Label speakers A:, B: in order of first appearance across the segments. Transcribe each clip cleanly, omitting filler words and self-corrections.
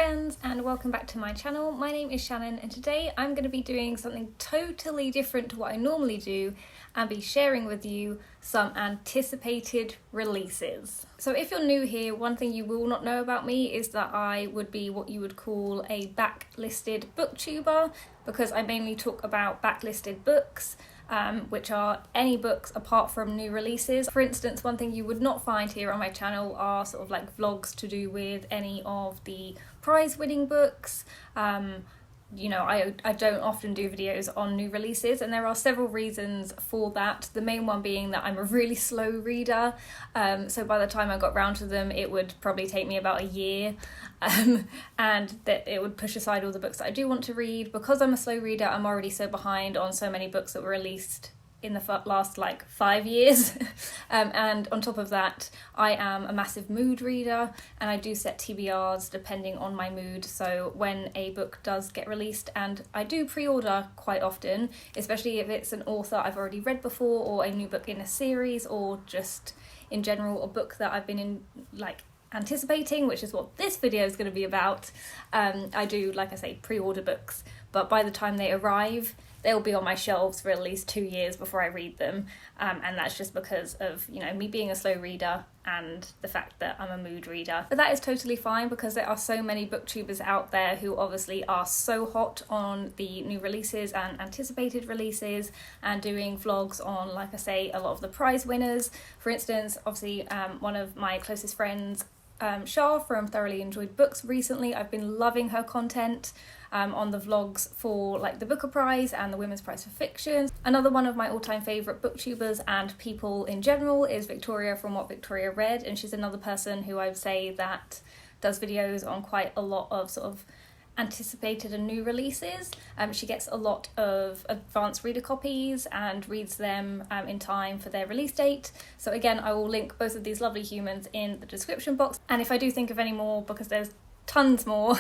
A: friends, and welcome back to my channel. My name is Shannon, and today I'm going to be doing something totally different to what I normally do and be sharing with you some anticipated releases. So if you're new here, one thing you will not know about me is that I would be what you would call a backlisted booktuber, because I mainly talk about backlisted books, which are any books apart from new releases. For instance, one thing you would not find here on my channel are sort of like vlogs to do with any of the prize-winning books. I don't often do videos on new releases, and there are several reasons for that. The main one being that I'm a really slow reader, so by the time I got round to them it would probably take me about a year, and that it would push aside all the books that I do want to read. Because I'm a slow reader, I'm already so behind on so many books that were released in the last 5 years. And on top of that, I am a massive mood reader, and I do set TBRs depending on my mood. So when a book does get released, and I do pre-order quite often, especially if it's an author I've already read before, or a new book in a series, or just in general a book that I've been anticipating, which is what this video is going to be about. I do, like I say, pre-order books, but by the time they arrive, they'll be on my shelves for at least 2 years before I read them, and that's just because of me being a slow reader and the fact that I'm a mood reader. But that is totally fine, because there are so many booktubers out there who obviously are so hot on the new releases and anticipated releases, and doing vlogs on, like I say, a lot of the prize winners. For instance, obviously one of my closest friends, Shah from Thoroughly Enjoyed Books, recently I've been loving her content on the vlogs for the Booker Prize and the Women's Prize for Fiction. Another one of my all-time favourite booktubers and people in general is Victoria from What Victoria Read, and she's another person who I would say that does videos on quite a lot of sort of anticipated and new releases. She gets a lot of advanced reader copies and reads them in time for their release date. So again, I will link both of these lovely humans in the description box, and if I do think of any more, because there's tons more,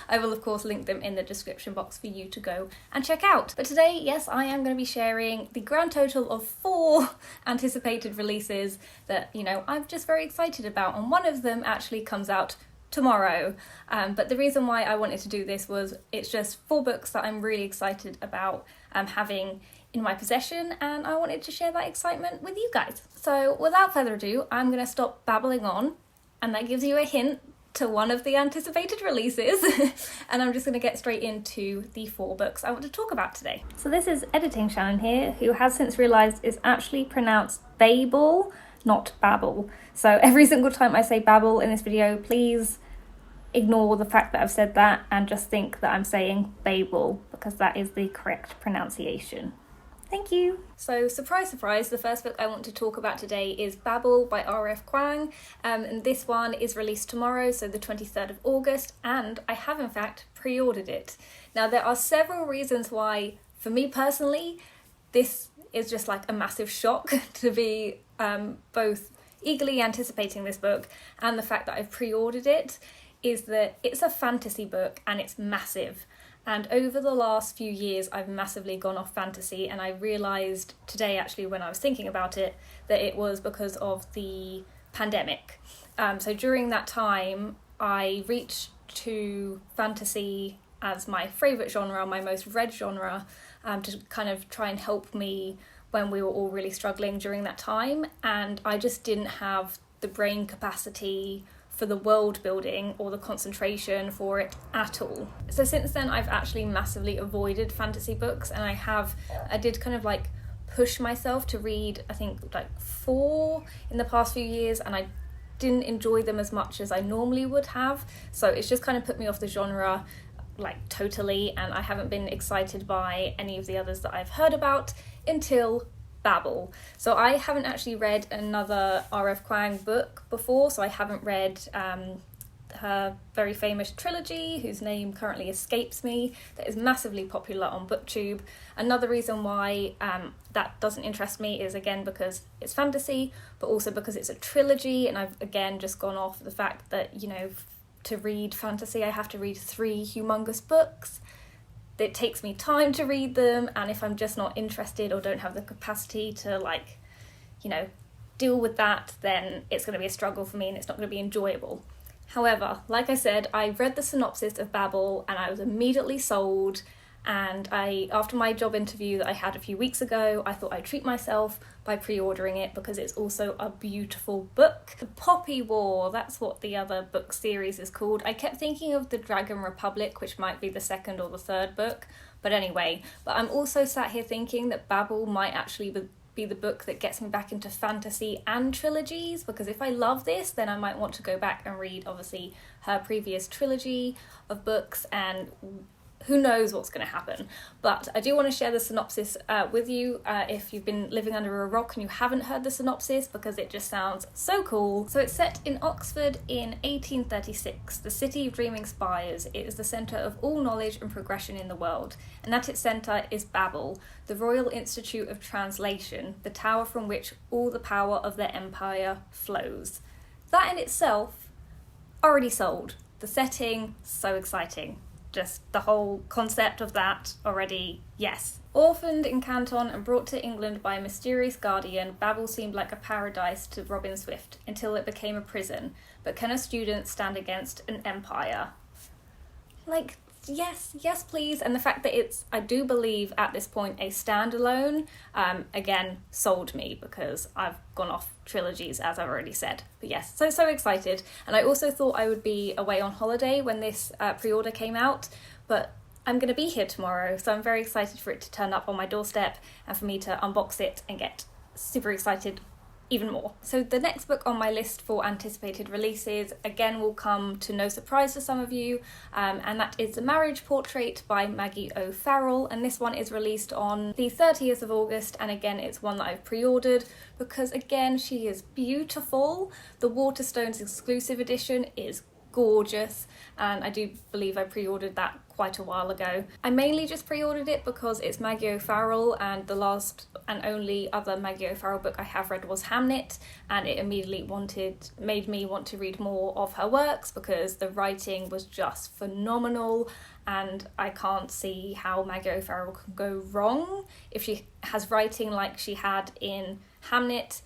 A: I will of course link them in the description box for you to go and check out. But today, yes, I am going to be sharing the grand total of 4 anticipated releases that I'm just very excited about, and one of them actually comes out tomorrow. But the reason why I wanted to do this was it's just 4 books that I'm really excited about having in my possession, and I wanted to share that excitement with you guys. So without further ado, I'm going to stop babbling on, and that gives you a hint to one of the anticipated releases. And I'm just going to get straight into the 4 books I want to talk about today. So this is Editing Shannon here, who has since realised it's actually pronounced babble, not babble. So every single time I say babble in this video, please ignore the fact that I've said that and just think that I'm saying babble, because that is the correct pronunciation. Thank you. So surprise, surprise, the first book I want to talk about today is Babble by R.F. Kuang, and this one is released tomorrow, so the 23rd of August, and I have in fact pre-ordered it. Now there are several reasons why, for me personally, this is just a massive shock to be both eagerly anticipating this book, and the fact that I've pre-ordered it is that it's a fantasy book and it's massive. And over the last few years, I've massively gone off fantasy, and I realised today, actually, when I was thinking about it, that it was because of the pandemic. So during that time, I reached to fantasy as my favourite genre, my most read genre, to kind of try and help me when we were all really struggling during that time. And I just didn't have the brain capacity for the world building or the concentration for it at all. So since then, I've actually massively avoided fantasy books, and I did kind of push myself to read, I think 4 in the past few years, and I didn't enjoy them as much as I normally would have. So it's just kind of put me off the genre totally, and I haven't been excited by any of the others that I've heard about until Babble. So I haven't actually read another R.F. Kuang book before, so I haven't read her very famous trilogy, whose name currently escapes me, that is massively popular on BookTube. Another reason why that doesn't interest me is, again, because it's fantasy, but also because it's a trilogy, and I've again just gone off the fact that to read fantasy I have to read 3 humongous books. It takes me time to read them, and if I'm just not interested or don't have the capacity to deal with that, then it's going to be a struggle for me and it's not going to be enjoyable. However, like I said, I read the synopsis of Babble and I was immediately sold, and after my job interview that I had a few weeks ago, I thought I'd treat myself by pre-ordering it because it's also a beautiful book. The Poppy War, that's what the other book series is called. I kept thinking of the Dragon Republic, which might be the second or the third book, but anyway. But I'm also sat here thinking that Babble might actually be the book that gets me back into fantasy and trilogies, because if I love this, then I might want to go back and read, obviously, her previous trilogy of books, and who knows what's going to happen. But I do want to share the synopsis with you if you've been living under a rock and you haven't heard the synopsis, because it just sounds so cool. So it's set in Oxford in 1836. The city of dreaming spires. It is the centre of all knowledge and progression in the world. And at its centre is Babble, the Royal Institute of Translation, the tower from which all the power of their empire flows. That in itself, already sold. The setting, so exciting. Just the whole concept of that already, yes. Orphaned in Canton and brought to England by a mysterious guardian, Babel seemed like a paradise to Robin Swift until it became a prison. But can a student stand against an empire? Like, yes please. And the fact that it's, I do believe at this point, a standalone, again, sold me, because I've gone off trilogies, as I've already said. But yes, so excited. And I also thought I would be away on holiday when this pre-order came out, but I'm going to be here tomorrow, so I'm very excited for it to turn up on my doorstep and for me to unbox it and get super excited even more. So the next book on my list for anticipated releases, again, will come to no surprise to some of you, and that is The Marriage Portrait by Maggie O'Farrell, and this one is released on the 30th of August, and again, it's one that I've pre-ordered because, again, she is beautiful. The Waterstones exclusive edition is gorgeous, and I do believe I pre-ordered that quite a while ago. I mainly just pre-ordered it because it's Maggie O'Farrell, and the last and only other Maggie O'Farrell book I have read was Hamnet, and it immediately made me want to read more of her works because the writing was just phenomenal, and I can't see how Maggie O'Farrell can go wrong if she has writing like she had in Hamnet.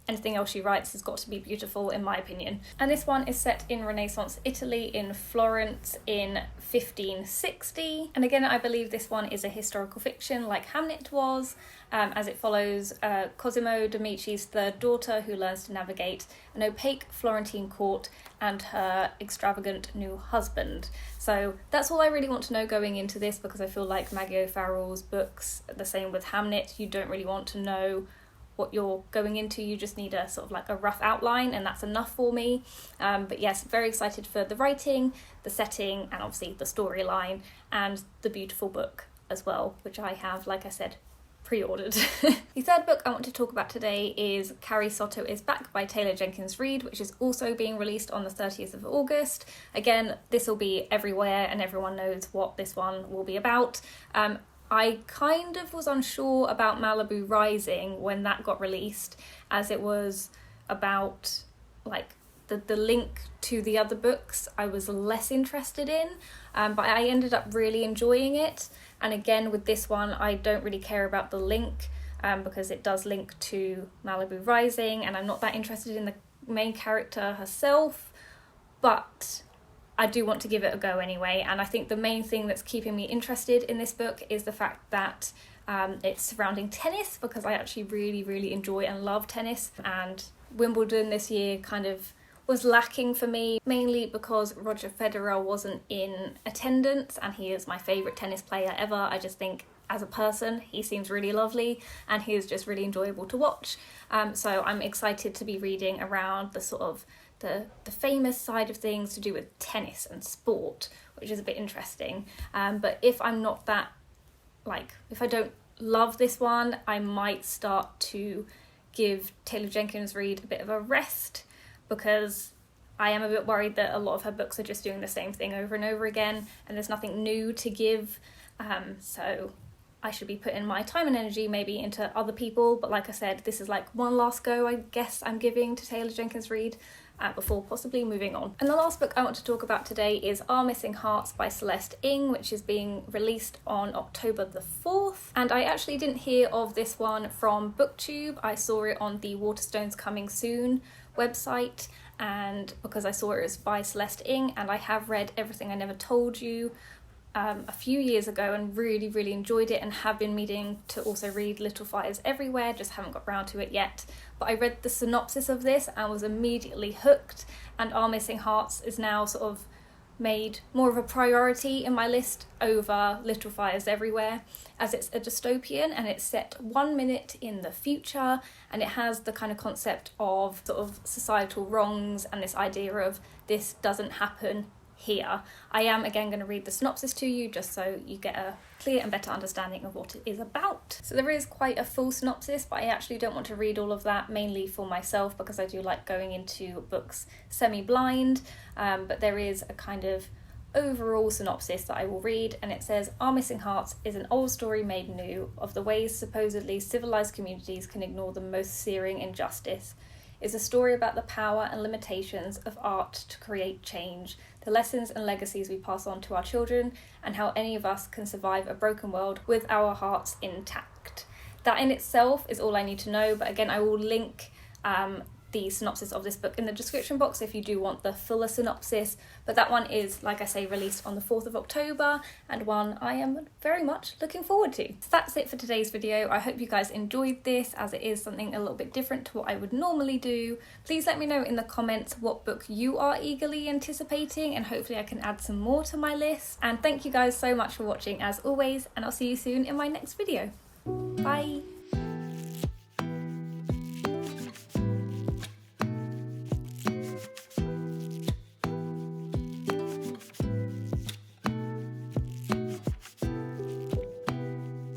A: Anything else she writes has got to be beautiful, in my opinion. And this one is set in Renaissance Italy, in Florence, in 1560. And again, I believe this one is a historical fiction like Hamnet was, as it follows Cosimo de' Medici's third daughter, who learns to navigate an opaque Florentine court and her extravagant new husband. So that's all I really want to know going into this, because I feel like Maggie O'Farrell's books, the same with Hamnet, you don't really want to know what you're going into, you just need a sort of like a rough outline, and that's enough for me. But yes, very excited for the writing, the setting, and obviously the storyline, and the beautiful book as well, which I have, like I said, pre-ordered. The third book I want to talk about today is Carrie Sotto is Back by Taylor Jenkins Reid, which is also being released on the 30th of August. Again, this will be everywhere and everyone knows what this one will be about. I kind of was unsure about Malibu Rising when that got released, as it was about like the link to the other books I was less interested in, but I ended up really enjoying it. And again, with this one, I don't really care about the link because it does link to Malibu Rising, and I'm not that interested in the main character herself, but I do want to give it a go anyway. And I think the main thing that's keeping me interested in this book is the fact that it's surrounding tennis, because I actually really enjoy and love tennis, and Wimbledon this year kind of was lacking for me, mainly because Roger Federer wasn't in attendance, and he is my favourite tennis player ever. I just think as a person he seems really lovely, and he is just really enjoyable to watch. So I'm excited to be reading around the sort of the famous side of things to do with tennis and sport, which is a bit interesting. But if I'm not that, if I don't love this one, I might start to give Taylor Jenkins Reid a bit of a rest, because I am a bit worried that a lot of her books are just doing the same thing over and over again, and there's nothing new to give. So I should be putting my time and energy maybe into other people. But like I said, this is like one last go, I guess, I'm giving to Taylor Jenkins Reid before possibly moving on. And the last book I want to talk about today is Our Missing Hearts by Celeste Ng, which is being released on October the 4th. And I actually didn't hear of this one from BookTube. I saw it on the Waterstones Coming Soon website, and because I saw it was by Celeste Ng, and I have read Everything I Never Told You a few years ago and really enjoyed it, and have been meaning to also read Little Fires Everywhere, just haven't got round to it yet. But I read the synopsis of this and was immediately hooked, and Our Missing Hearts is now sort of made more of a priority in my list over Little Fires Everywhere, as it's a dystopian and it's set 1 minute in the future, and it has the kind of concept of sort of societal wrongs and this idea of this doesn't happen here. I am again going to read the synopsis to you just so you get a clear and better understanding of what it is about. So there is quite a full synopsis, but I actually don't want to read all of that, mainly for myself because I do like going into books semi-blind, but there is a kind of overall synopsis that I will read, and it says, Our Missing Hearts is an old story made new of the ways supposedly civilized communities can ignore the most searing injustice. It's a story about the power and limitations of art to create change, the lessons and legacies we pass on to our children, and how any of us can survive a broken world with our hearts intact. That in itself is all I need to know, but again, I will link the synopsis of this book in the description box if you do want the fuller synopsis, but that one is, like I say, released on the 4th of October, and one I am very much looking forward to. So that's it for today's video. I hope you guys enjoyed this, as it is something a little bit different to what I would normally do. Please let me know in the comments what book you are eagerly anticipating, and hopefully I can add some more to my list. And thank you guys so much for watching as always, and I'll see you soon in my next video. Bye!